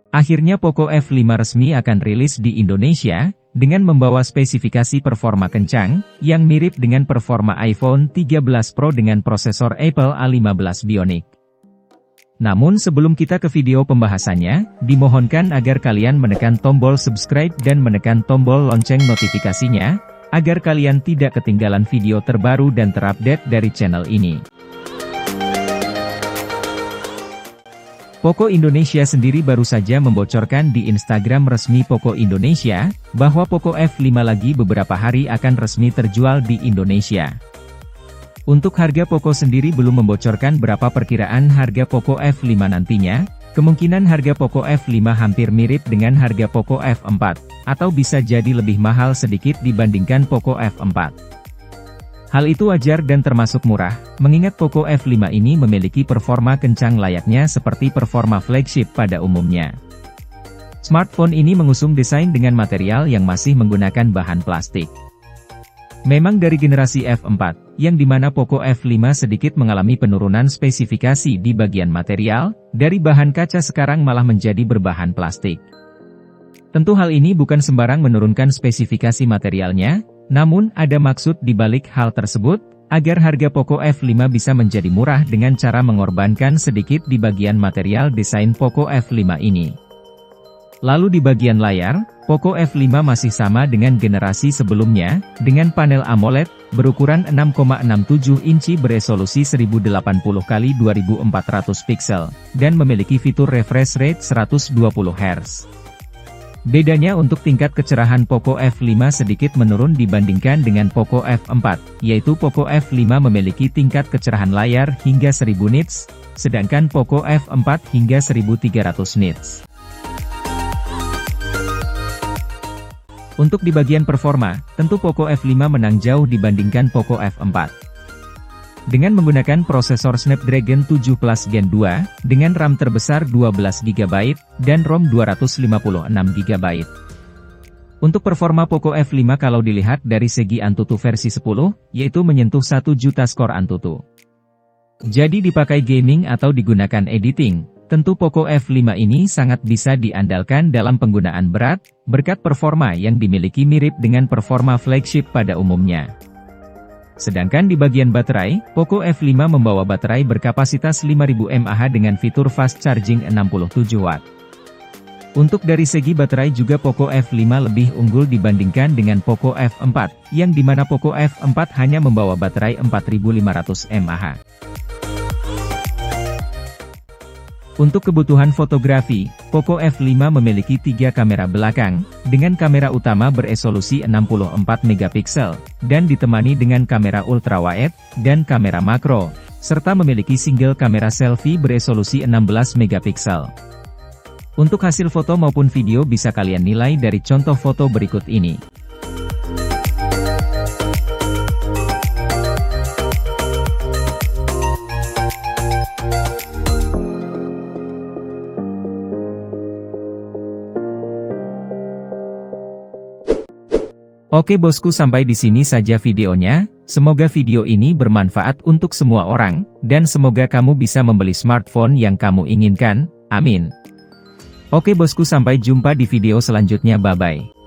Akhirnya Poco F5 resmi akan rilis di Indonesia, dengan membawa spesifikasi performa kencang, yang mirip dengan performa iPhone 13 Pro dengan prosesor Apple A15 Bionic. Namun sebelum kita ke video pembahasannya, dimohonkan agar kalian menekan tombol subscribe dan menekan tombol lonceng notifikasinya, agar kalian tidak ketinggalan video terbaru dan terupdate dari channel ini. Poco Indonesia sendiri baru saja membocorkan di Instagram resmi Poco Indonesia, bahwa Poco F5 lagi beberapa hari akan resmi terjual di Indonesia. Untuk harga Poco sendiri belum membocorkan berapa perkiraan harga Poco F5 nantinya, kemungkinan harga Poco F5 hampir mirip dengan harga Poco F4, atau bisa jadi lebih mahal sedikit dibandingkan Poco F4. Hal itu wajar dan termasuk murah, mengingat Poco F5 ini memiliki performa kencang layaknya seperti performa flagship pada umumnya. Smartphone ini mengusung desain dengan material yang masih menggunakan bahan plastik. Memang dari generasi F4, yang dimana Poco F5 sedikit mengalami penurunan spesifikasi di bagian material, dari bahan kaca sekarang malah menjadi berbahan plastik. Tentu hal ini bukan sembarang menurunkan spesifikasi materialnya, namun ada maksud di balik hal tersebut, agar harga Poco F5 bisa menjadi murah dengan cara mengorbankan sedikit di bagian material desain Poco F5 ini. Lalu di bagian layar, Poco F5 masih sama dengan generasi sebelumnya, dengan panel AMOLED, berukuran 6,67 inci beresolusi 1080x2400 pixel, dan memiliki fitur refresh rate 120 Hz. Bedanya untuk tingkat kecerahan Poco F5 sedikit menurun dibandingkan dengan Poco F4, yaitu Poco F5 memiliki tingkat kecerahan layar hingga 1000 nits, sedangkan Poco F4 hingga 1300 nits. Untuk di bagian performa, tentu Poco F5 menang jauh dibandingkan Poco F4. Dengan menggunakan prosesor Snapdragon 7 Plus Gen 2, dengan RAM terbesar 12GB, dan ROM 256GB. Untuk performa Poco F5 kalau dilihat dari segi Antutu versi 10, yaitu menyentuh 1 juta skor Antutu. Jadi dipakai gaming atau digunakan editing, tentu Poco F5 ini sangat bisa diandalkan dalam penggunaan berat, berkat performa yang dimiliki mirip dengan performa flagship pada umumnya. Sedangkan di bagian baterai, Poco F5 membawa baterai berkapasitas 5000 mAh dengan fitur fast charging 67 Watt. Untuk dari segi baterai juga Poco F5 lebih unggul dibandingkan dengan Poco F4, yang dimana Poco F4 hanya membawa baterai 4500 mAh. Untuk kebutuhan fotografi, Poco F5 memiliki 3 kamera belakang, dengan kamera utama beresolusi 64 megapiksel, dan ditemani dengan kamera ultrawide, dan kamera makro, serta memiliki single kamera selfie beresolusi 16 megapiksel. Untuk hasil foto maupun video bisa kalian nilai dari contoh foto berikut ini. Oke bosku, sampai di sini saja videonya, semoga video ini bermanfaat untuk semua orang, dan semoga kamu bisa membeli smartphone yang kamu inginkan, amin. Oke bosku, sampai jumpa di video selanjutnya, bye-bye.